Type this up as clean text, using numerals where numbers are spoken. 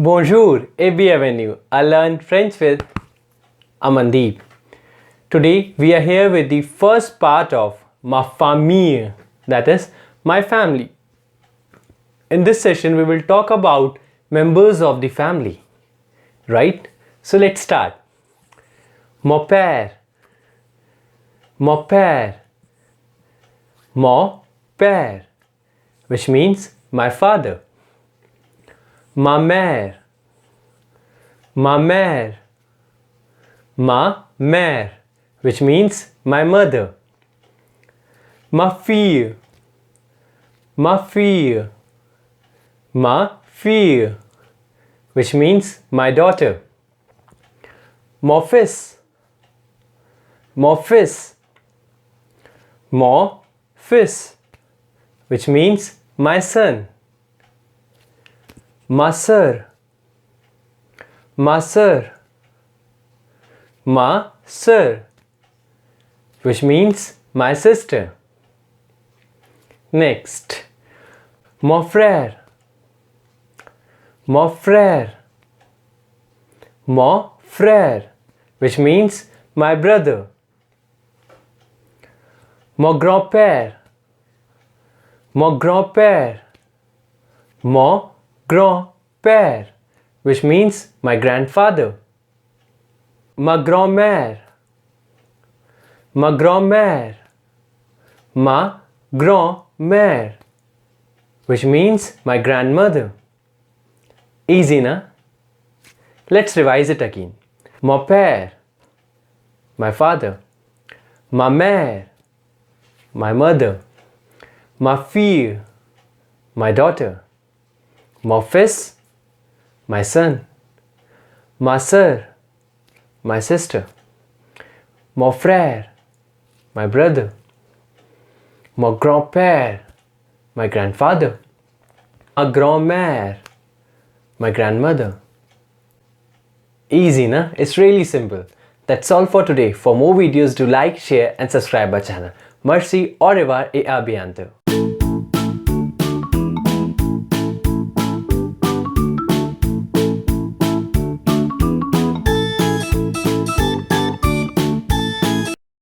Bonjour et bienvenue. I learn French with Amandeep. Today we are here with the first part of ma famille, that is, my family. In this session we will talk about members of the family. Right? So let's start. Mon père, mon père, mon père, which means my father. Ma mère, ma mère, ma mère, which means my mother. Ma fille, ma fille, ma fille, which means my daughter. Mon fils, mon fils, mon fils, which means my son. Ma sœur, ma sœur, ma sœur, which means my sister. Next, mon frère, mon frère, mon frère, which means my brother. Mon grand-père, mon grand-père, mon grand-père, which means my grandfather. Ma grand-mère, ma grand-mère, ma grand-mère, which means my grandmother. Easy, na? Let's revise it again. Mon père, my father. Ma mère, my mother. Ma fille, my daughter. Mon fils, my son. Ma sœur, my sister. Mon frère, my brother. Mon grand-père, my grandfather. Ma grand-mère, my grandmother. Easy, na? It's really simple. That's all for today. For more videos, do like, share and subscribe our channel. Merci, au revoir et à bientôt.